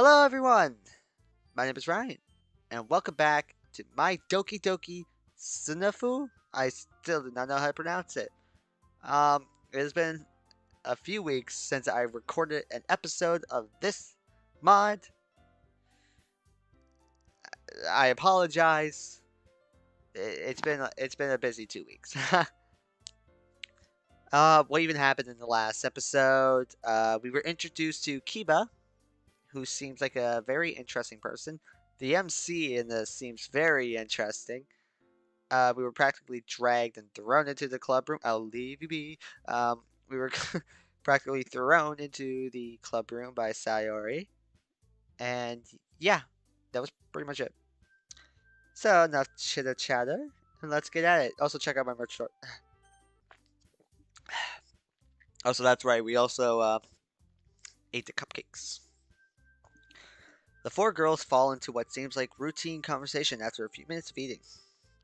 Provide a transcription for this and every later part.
Hello everyone! My name is Ryan, and welcome back to my Doki Doki SNAFU. I still do not know how to pronounce it. It has been a few weeks since I recorded an episode of this mod. I apologize. It's been a busy 2 weeks. What even happened in the last episode? We were introduced to Kiba, who seems like a very interesting person. The MC in this seems very interesting. We were practically dragged and thrown into the club room. I'll leave you be. We were practically thrown into the club room by Sayori. And yeah, that was pretty much it. So, enough chitter chatter, and let's get at it. Also, check out my merch store. Also, that's right, we also ate the cupcakes. The four girls fall into what seems like routine conversation after a few minutes of eating.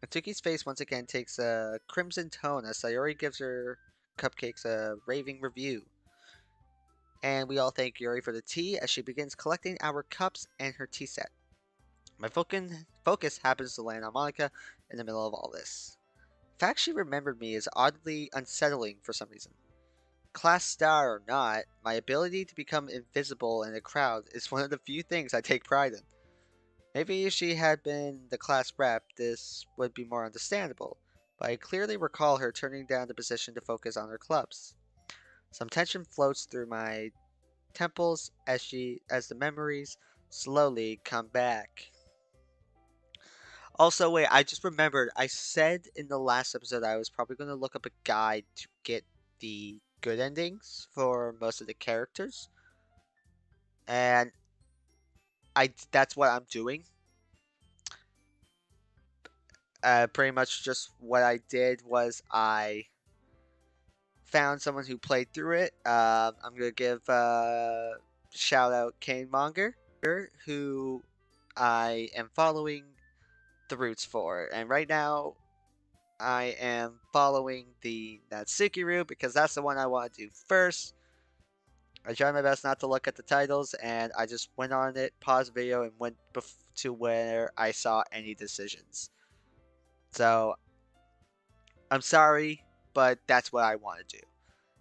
Atsuki's face once again takes a crimson tone as Sayori gives her cupcakes a raving review. And we all thank Yuri for the tea as she begins collecting our cups and her tea set. My focus happens to land on Monica in the middle of all this. The fact she remembered me is oddly unsettling for some reason. Class star or not, my ability to become invisible in a crowd is one of the few things I take pride in. Maybe if she had been the class rep, this would be more understandable, but I clearly recall her turning down the position to focus on her clubs. Some tension floats through my temples as the memories slowly come back. Also, wait, I just remembered I said in the last episode I was probably going to look up a guide to get the good endings for most of the characters. And that's what I'm doing. Pretty much just what I did was I found someone who played through it. I'm gonna give shout out Kane Monger, who I am following the routes for, and right now I am following the Natsuki route because that's the one I want to do first. I tried my best not to look at the titles, and I just went on it, paused the video, and went to where I saw any decisions. So I'm sorry, but that's what I want to do.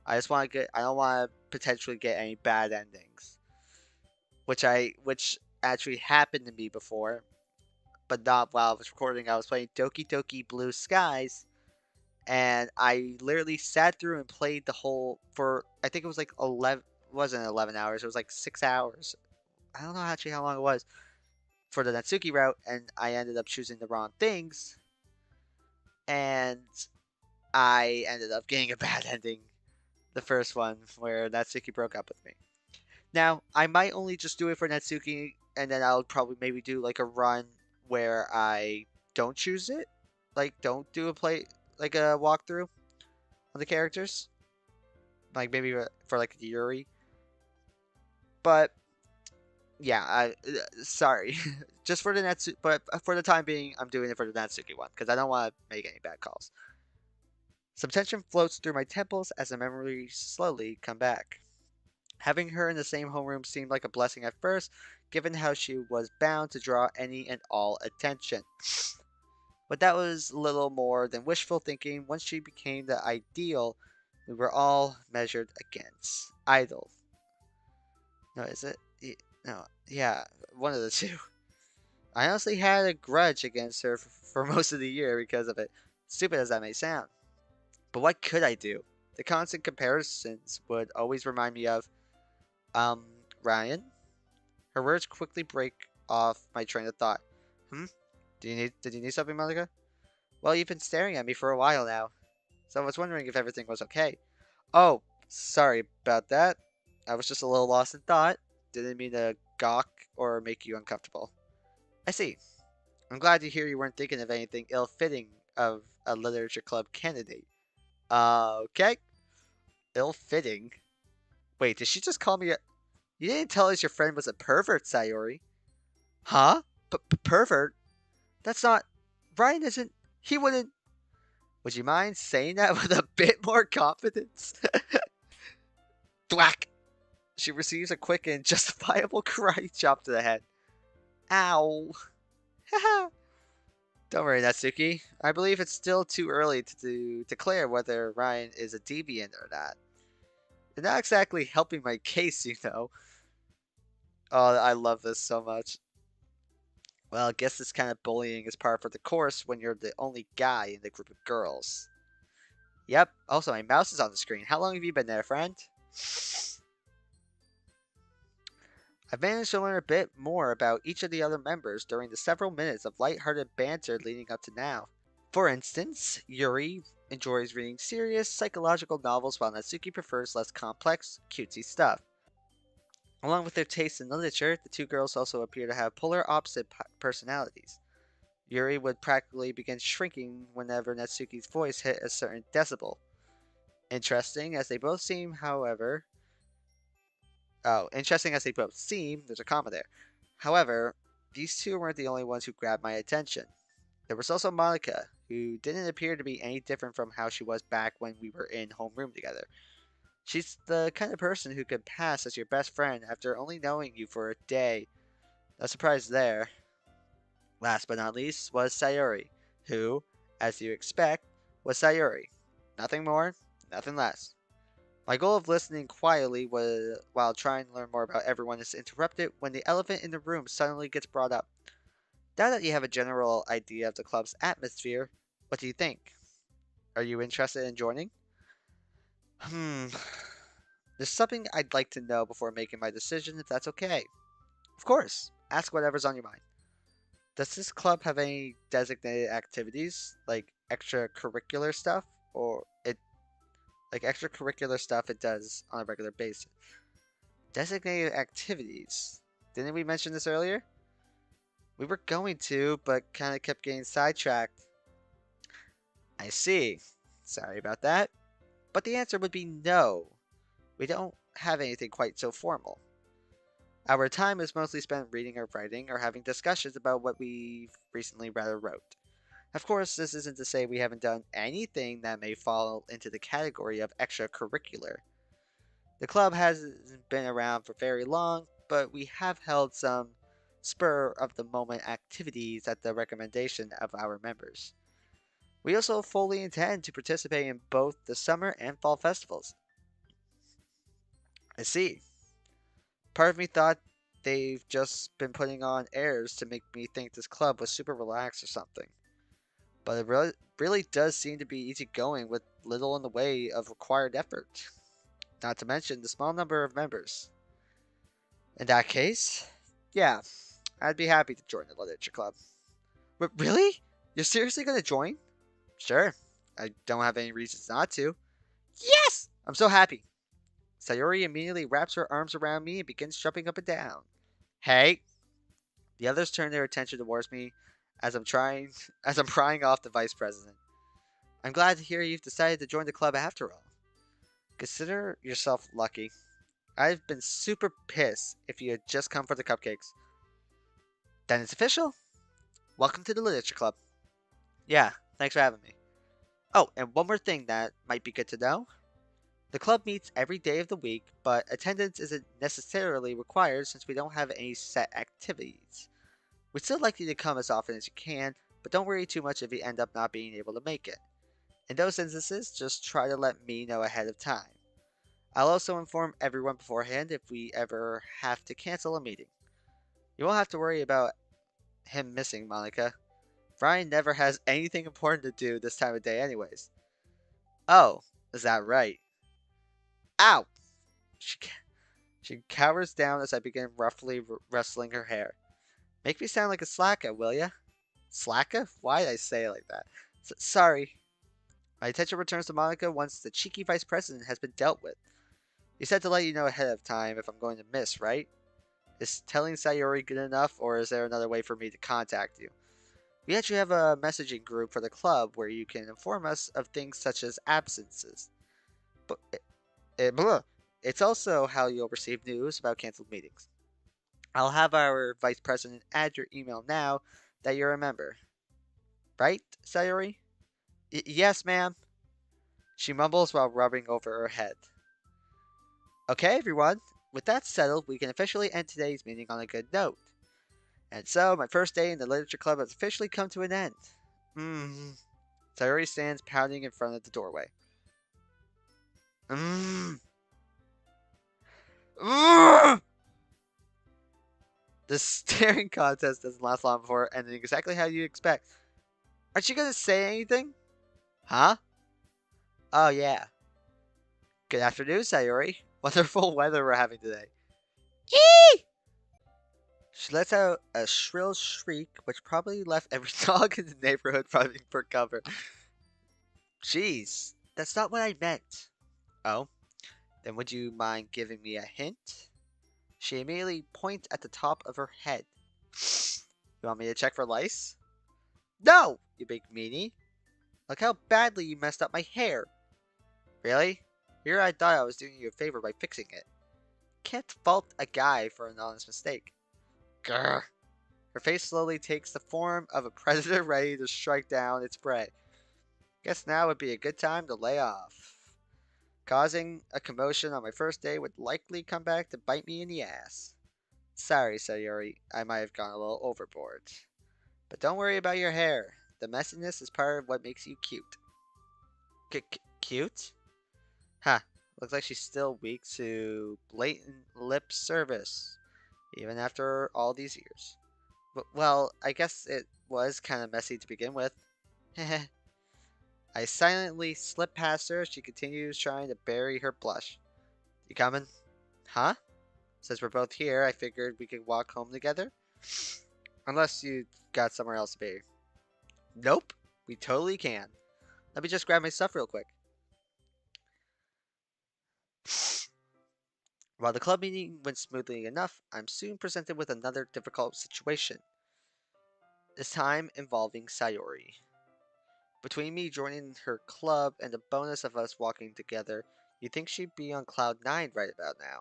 I just want to get. I don't want to potentially get any bad endings, which actually happened to me before, but not while I was recording. I was playing Doki Doki Blue Skies, and I literally sat through and played the whole for. I think it was like 11. It wasn't 11 hours. It was like 6 hours. I don't know actually how long it was for the Natsuki route, and I ended up choosing the wrong things, and I ended up getting a bad ending. The first one where Natsuki broke up with me. Now, I might only just do it for Natsuki, and then I'll probably maybe do like a run where I don't choose it, like don't do like a walkthrough on the characters, like maybe for like Yuri. But yeah, sorry, just for the Natsuki, but for the time being, I'm doing it for the Natsuki one because I don't want to make any bad calls. Some tension floats through my temples as the memories slowly come back. Having her in the same homeroom seemed like a blessing at first, given how she was bound to draw any and all attention. But that was little more than wishful thinking. Once she became the ideal, we were all measured against. Idol. No, is it? No, yeah, one of the two. I honestly had a grudge against her for most of the year because of it, stupid as that may sound. But what could I do? The constant comparisons would always remind me of, Ryan? Her words quickly break off my train of thought. Did you need something, Monica? Well, you've been staring at me for a while now, so I was wondering if everything was okay. Oh, sorry about that. I was just a little lost in thought. Didn't mean to gawk or make you uncomfortable. I see. I'm glad to hear you weren't thinking of anything ill-fitting of a literature club candidate. Okay. Ill-fitting? Wait, did she just call me a... You didn't tell us your friend was a pervert, Sayori. Huh? Pervert? That's not... Ryan isn't... He wouldn't... Would you mind saying that with a bit more confidence? Thwack! She receives a quick and justifiable karate chop to the head. Ow. Haha. Don't worry, Natsuki. I believe it's still too early to declare whether Ryan is a deviant or not. You're not exactly helping my case, you know. Oh, I love this so much. Well, I guess this kind of bullying is par for the course when you're the only guy in the group of girls. Yep. Also, my mouse is on the screen. How long have you been there, friend? I've managed to learn a bit more about each of the other members during the several minutes of light-hearted banter leading up to now. For instance, Yuri enjoys reading serious, psychological novels while Natsuki prefers less complex, cutesy stuff. Along with their tastes in literature, the two girls also appear to have polar opposite personalities. Yuri would practically begin shrinking whenever Natsuki's voice hit a certain decibel. Interesting as they both seem, however. Oh, interesting as they both seem, there's a comma there. However, these two weren't the only ones who grabbed my attention. There was also Monica, who didn't appear to be any different from how she was back when we were in homeroom together. She's the kind of person who could pass as your best friend after only knowing you for a day. No surprise there. Last but not least was Sayuri, who, as you expect, was Sayuri. Nothing more, nothing less. My goal of listening quietly while trying to learn more about everyone is interrupted when the elephant in the room suddenly gets brought up. Now that you have a general idea of the club's atmosphere, what do you think? Are you interested in joining? Hmm. There's something I'd like to know before making my decision, if that's okay. Of course, ask whatever's on your mind. Does this club have any designated activities, like extracurricular stuff, or it like extracurricular stuff it does on a regular basis? Designated activities. Didn't we mention this earlier? We were going to, but kind of kept getting sidetracked. I see. Sorry about that. But the answer would be no. We don't have anything quite so formal. Our time is mostly spent reading or writing or having discussions about what we've recently read or wrote. Of course, this isn't to say we haven't done anything that may fall into the category of extracurricular. The club hasn't been around for very long, but we have held some spur of the moment activities at the recommendation of our members. We also fully intend to participate in both the summer and fall festivals. I see. Part of me thought they've just been putting on airs to make me think this club was super relaxed or something. But it really does seem to be easygoing with little in the way of required effort. Not to mention the small number of members. In that case, yeah, I'd be happy to join the literature club. But really? You're seriously gonna join? Sure. I don't have any reasons not to. Yes! I'm so happy. Sayori immediately wraps her arms around me and begins jumping up and down. Hey! The others turn their attention towards me as I'm prying off the vice president. I'm glad to hear you've decided to join the club after all. Consider yourself lucky. I've been super pissed if you had just come for the cupcakes. Then it's official. Welcome to the literature club. Yeah, thanks for having me. Oh, and one more thing that might be good to know. The club meets every day of the week, but attendance isn't necessarily required since we don't have any set activities. We'd still like you to come as often as you can, but don't worry too much if you end up not being able to make it. In those instances, just try to let me know ahead of time. I'll also inform everyone beforehand if we ever have to cancel a meeting. You won't have to worry about him missing, Monica. Brian never has anything important to do this time of day anyways. Oh, is that right? Ow! She, she cowers down as I begin roughly rustling her hair. Make me sound like a slacker, will ya? Slacker? Why did I say it like that? Sorry. My attention returns to Monica once the cheeky vice president has been dealt with. You said to let you know ahead of time if I'm going to miss, right? Is telling Sayori good enough, or is there another way for me to contact you? We actually have a messaging group for the club where you can inform us of things such as absences. But it's also how you'll receive news about canceled meetings. I'll have our vice president add your email now that you're a member. Right, Sayori? Yes, ma'am. She mumbles while rubbing over her head. Okay, everyone, With that settled, we can officially end today's meeting on a good note. And so, my first day in the literature club has officially come to an end. Mmm. Sayori stands pounding in front of the doorway. Mmm. Mmm. The staring contest doesn't last long before ending exactly how you expect. Aren't you gonna say anything? Huh? Oh, yeah. Good afternoon, Sayori. Wonderful weather we're having today. Yee! She lets out a shrill shriek, which probably left every dog in the neighborhood running for cover. Jeez, that's not what I meant. Oh, then would you mind giving me a hint? She immediately points at the top of her head. You want me to check for lice? No, you big meanie. Look how badly you messed up my hair. Really? Here I thought I was doing you a favor by fixing it. Can't fault a guy for an honest mistake. Grr. Her face slowly takes the form of a predator ready to strike down its prey. Guess now would be a good time to lay off. Causing a commotion on my first day would likely come back to bite me in the ass. Sorry, Sayori, I might have gone a little overboard. But don't worry about your hair. The messiness is part of what makes you cute. Cute? Huh. Looks like she's still weak to blatant lip service, even after all these years. Well, I guess it was kind of messy to begin with. Heh. I silently slip past her as she continues trying to bury her blush. You coming? Huh? Since we're both here, I figured we could walk home together. Unless you got somewhere else to be. Nope, we totally can. Let me just grab my stuff real quick. While the club meeting went smoothly enough, I'm soon presented with another difficult situation. This time involving Sayori. Between me joining her club and the bonus of us walking together, you'd think she'd be on cloud 9 right about now.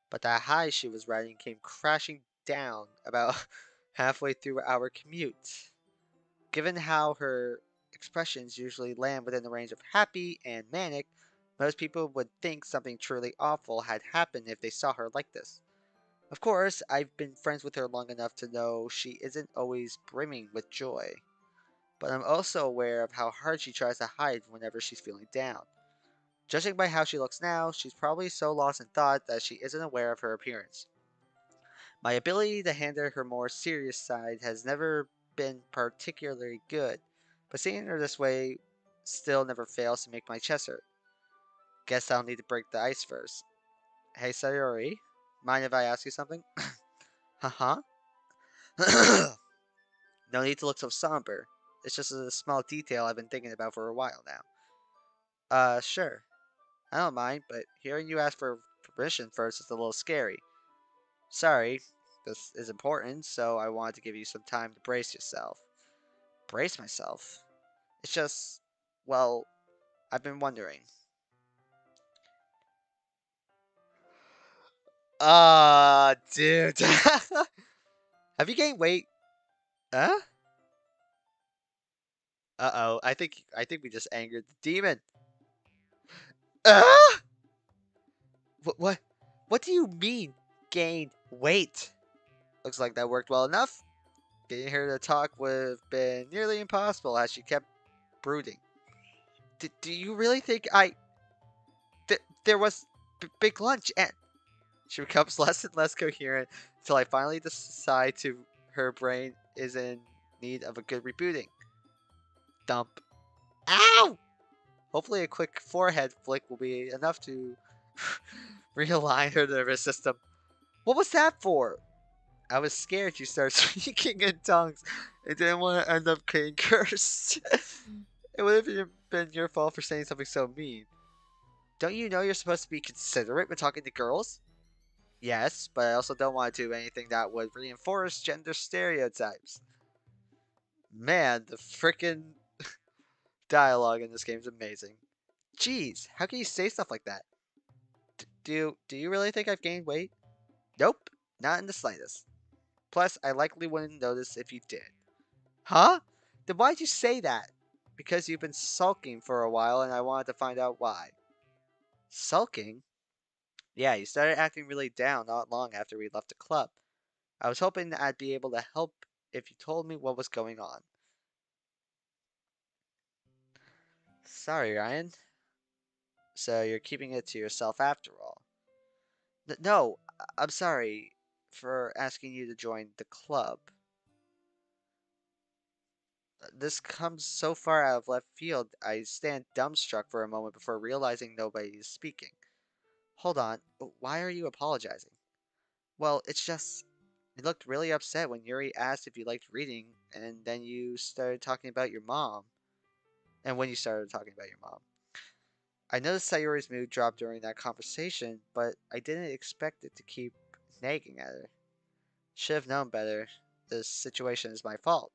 But that high she was riding came crashing down about halfway through our commute. Given how her expressions usually land within the range of happy and manic, most people would think something truly awful had happened if they saw her like this. Of course, I've been friends with her long enough to know she isn't always brimming with joy, but I'm also aware of how hard she tries to hide whenever she's feeling down. Judging by how she looks now, she's probably so lost in thought that she isn't aware of her appearance. My ability to handle her more serious side has never been particularly good, but seeing her this way still never fails to make my chest hurt. Guess I'll need to break the ice first. Hey Sayori, mind if I ask you something? Haha. No need to look so somber. It's just a small detail I've been thinking about for a while now. Sure. I don't mind, but hearing you ask for permission first is a little scary. Sorry, this is important, so I wanted to give you some time to brace yourself. Brace myself? It's just, well, I've been wondering. Dude. Have you gained weight? Huh? Uh-oh, I think we just angered the demon. Uh? What do you mean, gain weight? Looks like that worked well enough. Getting her to talk would have been nearly impossible as she kept brooding. Do you really think there was big lunch and she becomes less and less coherent until I finally decide to her brain is in need of a good rebooting. Dump. Ow! Hopefully a quick forehead flick will be enough to realign her nervous system. What was that for? I was scared you started speaking in tongues and didn't want to end up getting cursed. It would have been your fault for saying something so mean. Don't you know you're supposed to be considerate when talking to girls? Yes, but I also don't want to do anything that would reinforce gender stereotypes. Man, the frickin' dialogue in this game is amazing. Jeez, how can you say stuff like that? Do you really think I've gained weight? Nope, not in the slightest. Plus, I likely wouldn't notice if you did. Huh? Then why'd you say that? Because you've been sulking for a while and I wanted to find out why. Sulking? Yeah, you started acting really down not long after we left the club. I was hoping that I'd be able to help if you told me what was going on. Sorry, Ryan. So you're keeping it to yourself after all. No, I'm sorry for asking you to join the club. This comes so far out of left field, I stand dumbstruck for a moment before realizing nobody is speaking. Hold on, why are you apologizing? Well, it's just. You looked really upset when Yuri asked if you liked reading, and then you started talking about your mom. And when you started talking about your mom. I noticed Sayori's mood dropped during that conversation, but I didn't expect it to keep nagging at her. Should have known better. This situation is my fault.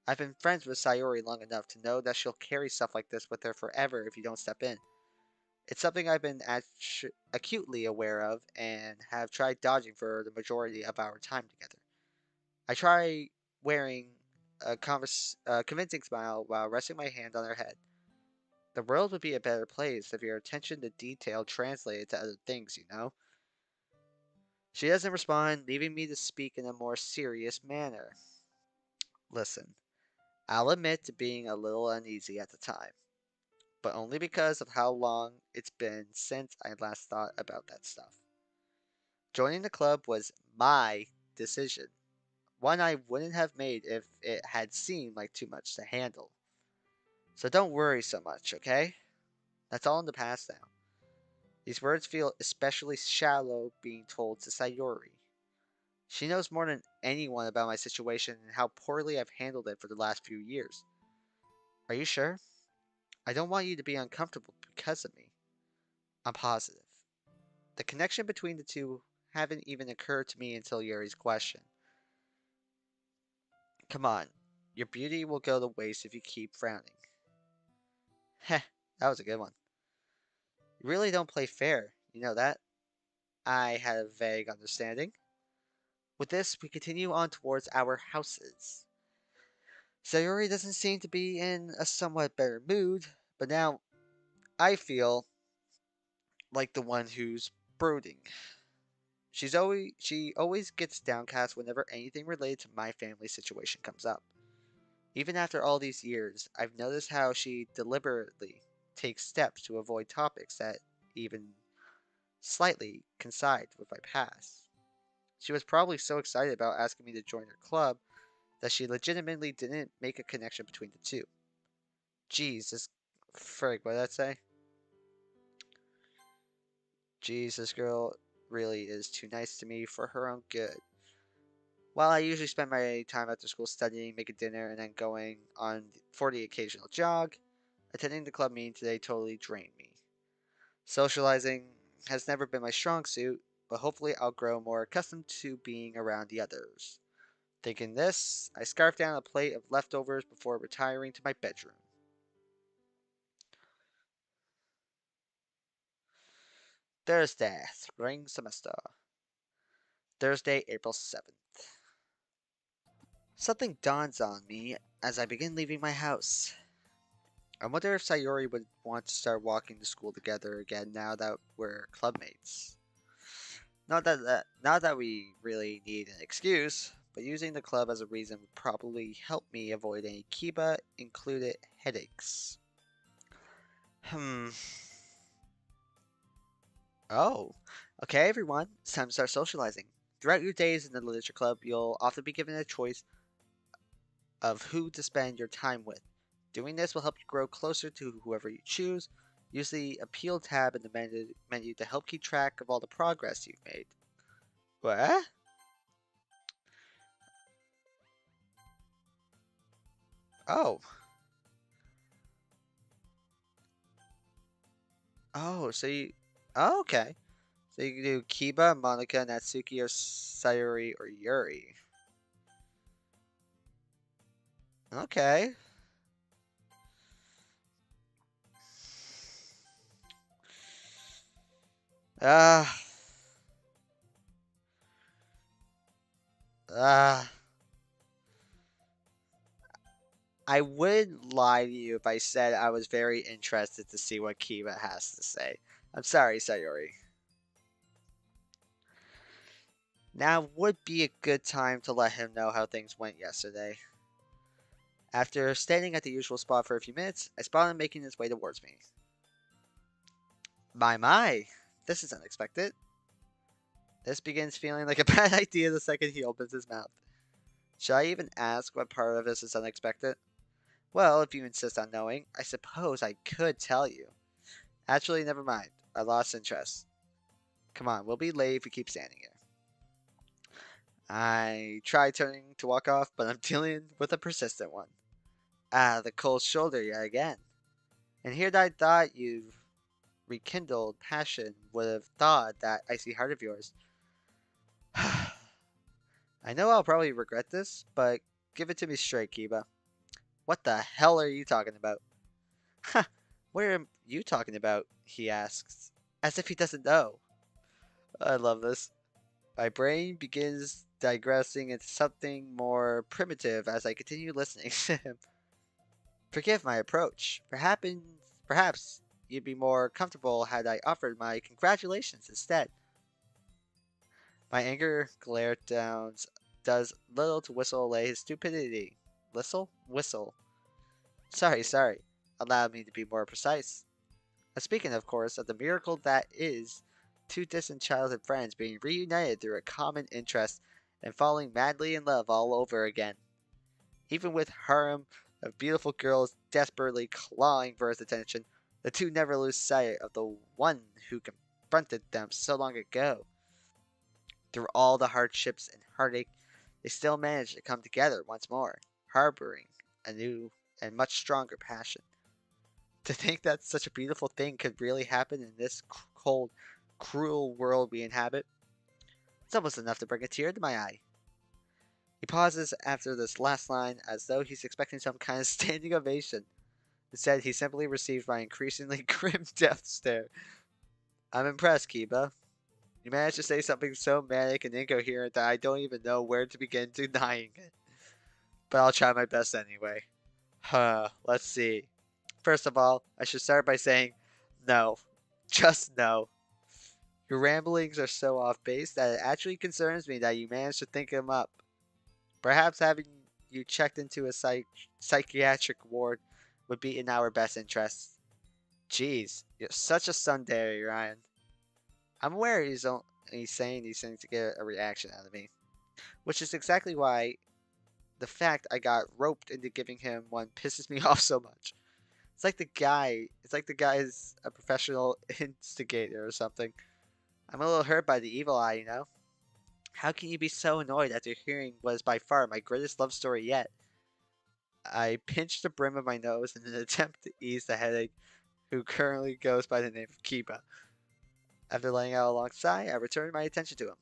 I've been friends with Sayori long enough to know that she'll carry stuff like this with her forever if you don't step in. It's something I've been acutely aware of and have tried dodging for the majority of our time together. I try wearing a convincing smile while resting my hand on her head. The world would be a better place if your attention to detail translated to other things, you know? She doesn't respond, leaving me to speak in a more serious manner. Listen, I'll admit to being a little uneasy at the time, but only because of how long it's been since I last thought about that stuff. Joining the club was my decision, one I wouldn't have made if it had seemed like too much to handle. So don't worry so much, okay? That's all in the past now. These words feel especially shallow being told to Sayori. She knows more than anyone about my situation and how poorly I've handled it for the last few years. Are you sure? I don't want you to be uncomfortable because of me. I'm positive. The connection between the two haven't even occurred to me until Yuri's question. Come on, your beauty will go to waste if you keep frowning. Heh, that was a good one. You really don't play fair, you know that? I had a vague understanding. With this, we continue on towards our houses. Sayori doesn't seem to be in a somewhat better mood, but now I feel like the one who's brooding. She always gets downcast whenever anything related to my family situation comes up. Even after all these years, I've noticed how she deliberately takes steps to avoid topics that even slightly coincide with my past. She was probably so excited about asking me to join her club that she legitimately didn't make a connection between the two. Jeez, this frig, what did that say? Jeez, this girl really is too nice to me for her own good. While I usually spend my time after school studying, making dinner, and then going on for the occasional jog, attending the club meeting today totally drained me. Socializing has never been my strong suit, but hopefully I'll grow more accustomed to being around the others. Thinking this, I scarfed down a plate of leftovers before retiring to my bedroom. Thursday, spring semester. Thursday, April 7th. Something dawns on me as I begin leaving my house. I wonder if Sayori would want to start walking to school together again now that we're clubmates. Not that we really need an excuse, but using the club as a reason would probably help me avoid any Kiba included headaches. Hmm. Oh. Okay, everyone. It's time to start socializing. Throughout your days in the literature club, you'll often be given a choice of who to spend your time with. Doing this will help you grow closer to whoever you choose. Use the Appeal tab in the menu to help keep track of all the progress you've made. What? Oh. Oh, so you. Oh, okay. So you can do Kiba, Monica, Natsuki, or Sayori, or Yuri. Okay. Ah. Ah. I wouldn't lie to you if I said I was very interested to see what Kiba has to say. I'm sorry, Sayori. Now would be a good time to let him know how things went yesterday. After standing at the usual spot for a few minutes, I spot him making his way towards me. My, this is unexpected. This begins feeling like a bad idea the second he opens his mouth. Should I even ask what part of this is unexpected? Well, if you insist on knowing, I suppose I could tell you. Actually, never mind. I lost interest. Come on, we'll be late if we keep standing here. I try turning to walk off, but I'm dealing with a persistent one. Ah, the cold shoulder yet again. And here I thought you've rekindled passion would have thawed that icy heart of yours. I know I'll probably regret this, but give it to me straight, Kiba. What the hell are you talking about? Ha! What are you talking about? He asks, as if he doesn't know. I love this. My brain begins digressing into something more primitive as I continue listening to him. Forgive my approach. Perhaps you'd be more comfortable had I offered my congratulations instead. My anger glare downs does little to whistle away his stupidity. Whistle? Whistle. Sorry. Allow me to be more precise. Speaking, of course, of the miracle that is two distant childhood friends being reunited through a common interest and falling madly in love all over again. Even with harem of beautiful girls desperately clawing for his attention, the two never lose sight of the one who confronted them so long ago. Through all the hardships and heartache, they still manage to come together once more, harboring a new and much stronger passion. To think that such a beautiful thing could really happen in this cold, cruel world we inhabit, it's almost enough to bring a tear to my eye. He pauses after this last line as though he's expecting some kind of standing ovation. Instead, he simply receives my increasingly grim death stare. I'm impressed, Kiba. You managed to say something so manic and incoherent that I don't even know where to begin denying it. But I'll try my best anyway. Let's see. First of all, I should start by saying no. Just no. Your ramblings are so off base that it actually concerns me that you managed to think him up. Perhaps having you checked into a psychiatric ward would be in our best interests. Jeez, you're such a tsundere, Ryan. I'm aware he's only saying these things to get a reaction out of me, which is exactly why the fact I got roped into giving him one pisses me off so much. It's like the guy is a professional instigator or something. I'm a little hurt by the evil eye, you know? How can you be so annoyed after hearing what is by far my greatest love story yet? I pinched the brim of my nose in an attempt to ease the headache, who currently goes by the name of Kiba. After letting out a long sigh, I returned my attention to him.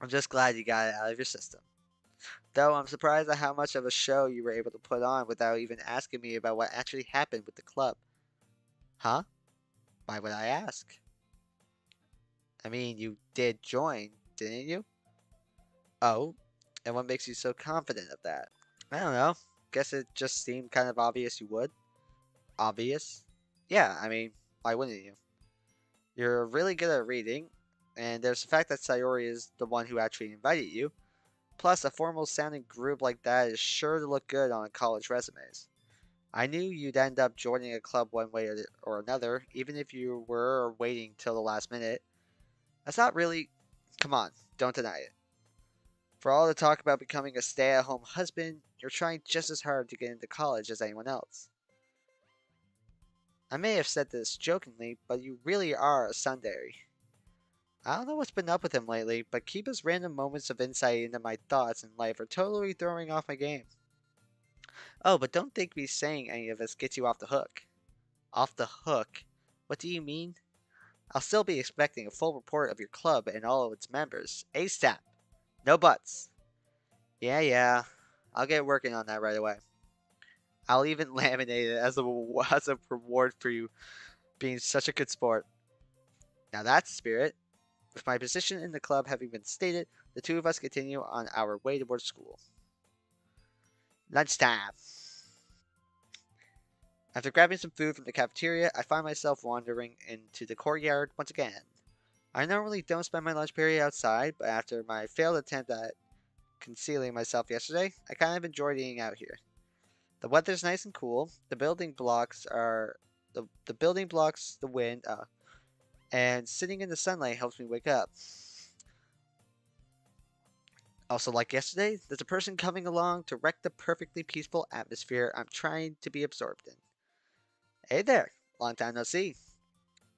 I'm just glad you got it out of your system. Though I'm surprised at how much of a show you were able to put on without even asking me about what actually happened with the club. Huh? Why would I ask? I mean, you did join, didn't you? Oh, and what makes you so confident of that? I don't know. Guess it just seemed kind of obvious you would. Obvious? Yeah, I mean, why wouldn't you? You're really good at reading, and there's the fact that Sayori is the one who actually invited you. Plus, a formal sounding group like that is sure to look good on college resumes. I knew you'd end up joining a club one way or another, even if you were waiting till the last minute. That's not really. Come on, don't deny it. For all the talk about becoming a stay at home husband, you're trying just as hard to get into college as anyone else. I may have said this jokingly, but you really are a tsundere. I don't know what's been up with him lately, but Kiba's random moments of insight into my thoughts in life are totally throwing off my game. Oh, but don't think me saying any of this gets you off the hook. Off the hook? What do you mean? I'll still be expecting a full report of your club and all of its members, ASAP. No buts. Yeah. I'll get working on that right away. I'll even laminate it as a reward for you being such a good sport. Now that's spirit. With my position in the club having been stated, the two of us continue on our way towards school. Lunchtime. After grabbing some food from the cafeteria, I find myself wandering into the courtyard once again. I normally don't spend my lunch period outside, but after my failed attempt at concealing myself yesterday, I kind of enjoyed eating out here. The weather's nice and cool. The building blocks the wind, and sitting in the sunlight helps me wake up. Also, like yesterday, there's a person coming along to wreck the perfectly peaceful atmosphere I'm trying to be absorbed in. Hey there, long time no see.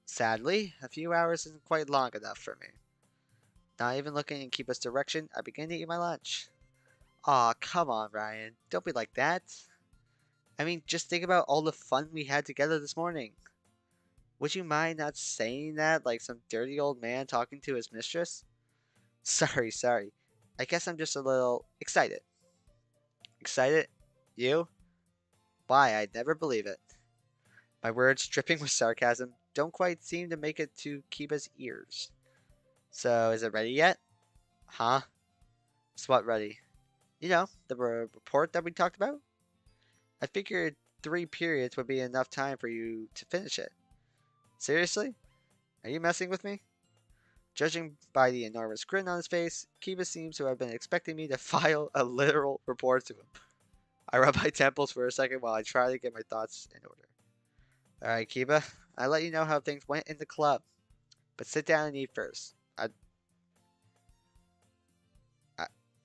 Sadly, a few hours isn't quite long enough for me. Not even looking in Kiba's direction, I begin to eat my lunch. Aw, come on, Ryan. Don't be like that. I mean, just think about all the fun we had together this morning. Would you mind not saying that like some dirty old man talking to his mistress? Sorry. I guess I'm just a little excited. Excited? You? Why, I'd never believe it. My words, dripping with sarcasm, don't quite seem to make it to Kiba's ears. So, is it ready yet? Huh? It's what ready? You know, the report that we talked about? I figured 3 periods would be enough time for you to finish it. Seriously? Are you messing with me? Judging by the enormous grin on his face, Kiba seems to have been expecting me to file a literal report to him. I rub my temples for a second while I try to get my thoughts in order. Alright, Kiba, I'll let you know how things went in the club. But sit down and eat first.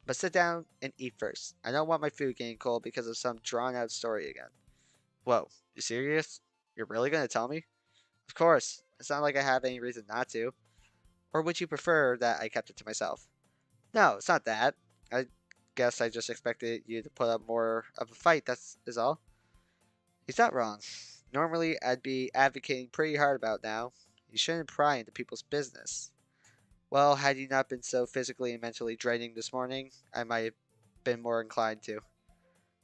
But sit down and eat first. I don't want my food getting cold because of some drawn-out story again. Whoa, you serious? You're really gonna tell me? Of course. It's not like I have any reason not to. Or would you prefer that I kept it to myself? No, it's not that. I guess I just expected you to put up more of a fight, is all. He's not wrong. Normally, I'd be advocating pretty hard about now. You shouldn't pry into people's business. Well, had you not been so physically and mentally draining this morning, I might have been more inclined to.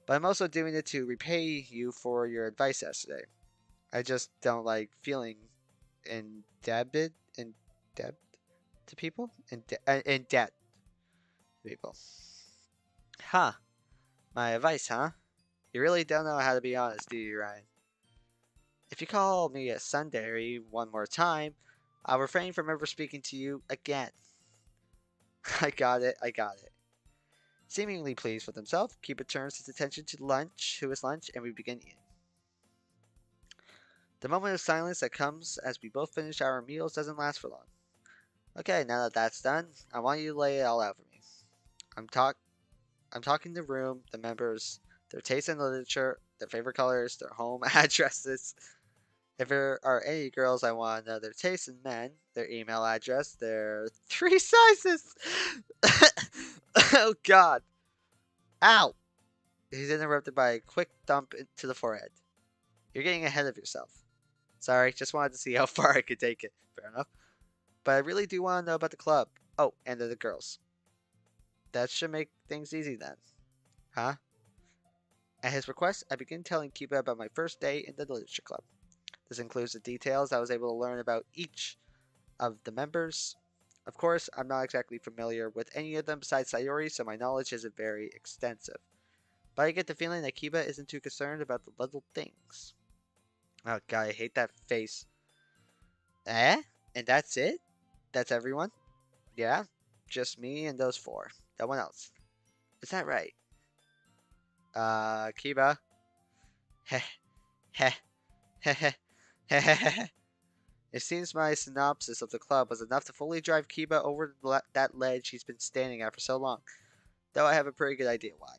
But I'm also doing it to repay you for your advice yesterday. I just don't like feeling in debt to people? In debt to people. Huh. My advice, huh? You really don't know how to be honest, do you, Ryan? If you call me a tsundere one more time, I'll refrain from ever speaking to you again. I got it. Seemingly pleased with himself, Kiba turns his attention to his lunch, and we begin eating. The moment of silence that comes as we both finish our meals doesn't last for long. Okay, now that that's done, I want you to lay it all out for me. I'm talking the room, the members, their taste in literature, their favorite colors, their home addresses. If there are any girls, I want to know their taste in men, their email address, their 3 sizes. Oh God. Ow! He's interrupted by a quick thump to the forehead. You're getting ahead of yourself. Sorry, just wanted to see how far I could take it. Fair enough. But I really do want to know about the club. Oh, and the girls. That should make things easy then. Huh? At his request, I begin telling Kiba about my first day in the literature club. This includes the details I was able to learn about each of the members. Of course, I'm not exactly familiar with any of them besides Sayori, so my knowledge isn't very extensive. But I get the feeling that Kiba isn't too concerned about the little things. Oh God, I hate that face. Eh? And that's it? That's everyone? Yeah? Just me and those 4. No one else. Is that right? Kiba? Heh. Heh. Heh heh. Heh heh heh. It seems my synopsis of the club was enough to fully drive Kiba over that ledge he's been standing at for so long, though I have a pretty good idea why.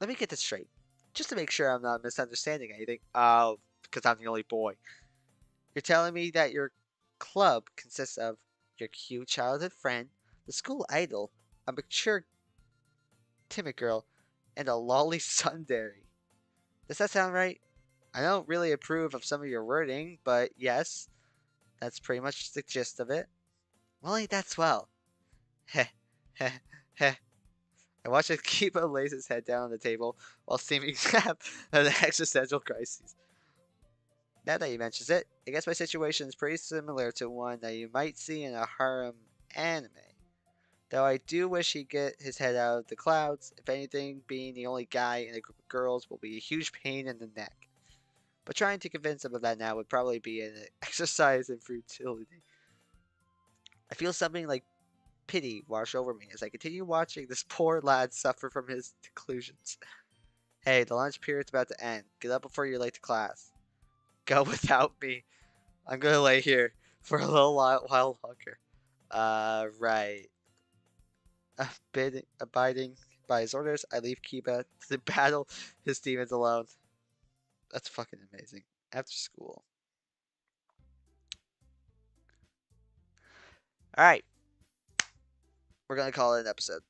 Let me get this straight, just to make sure I'm not misunderstanding anything. Oh, because I'm the only boy. You're telling me that your club consists of your cute childhood friend, the school idol, a mature timid girl, and a lolly tsundere. Does that sound right? I don't really approve of some of your wording, but yes, that's pretty much the gist of it. Well, ain't that swell? Heh, heh, heh. I watch as Kiba lays his head down on the table while seeming to have an existential crisis. Now that you mentions it, I guess my situation is pretty similar to one that you might see in a harem anime. Though I do wish he'd get his head out of the clouds. If anything, being the only guy in a group of girls will be a huge pain in the neck. But trying to convince him of that now would probably be an exercise in futility. I feel something like pity wash over me as I continue watching this poor lad suffer from his delusions. Hey, the lunch period's about to end. Get up before you're late to class. Go without me. I'm gonna lay here for a little while longer. Right. Abiding by his orders, I leave Kiba to battle his demons alone. That's fucking amazing. After school. Alright. We're gonna call it an episode.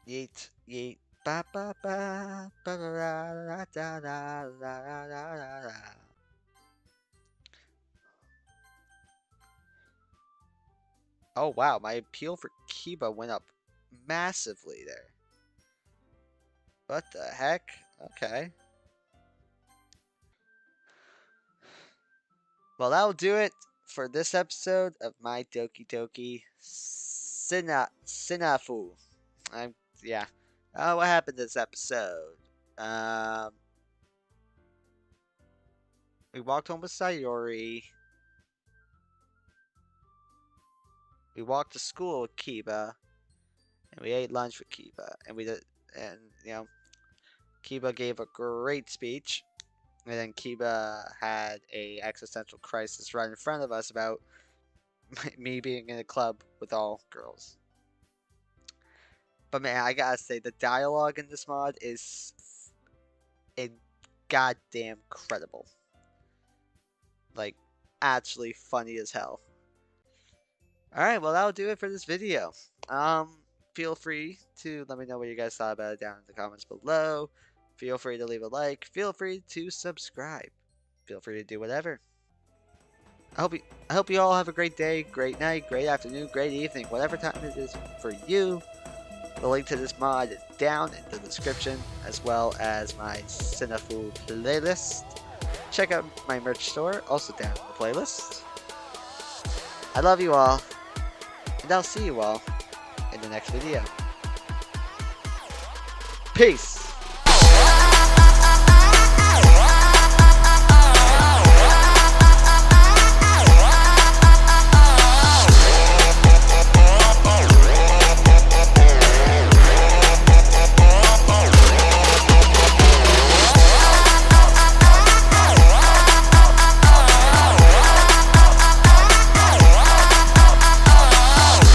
Yeet, yeet. Ba ba ba ba da da da da da da. Oh wow, my appeal for Kiba went up massively there. What the heck? Okay. Well, that'll do it for this episode of my Doki Doki SNAFU. Yeah. What happened this episode? Um, we walked home with Sayori. We walked to school with Kiba, and we ate lunch with Kiba, and Kiba gave a great speech, and then Kiba had a existential crisis right in front of us about me being in a club with all girls. But man, I gotta say, the dialogue in this mod is goddamn credible. Like, actually funny as hell. Alright, well that'll do it for this video. Feel free to let me know what you guys thought about it down in the comments below. Feel free to leave a like. Feel free to subscribe. Feel free to do whatever. I hope you all have a great day, great night, great afternoon, great evening, whatever time it is for you. The link to this mod is down in the description, as well as my SNAFU playlist. Check out my merch store, also down in the playlist. I love you all, and I'll see you all in the next video. Peace!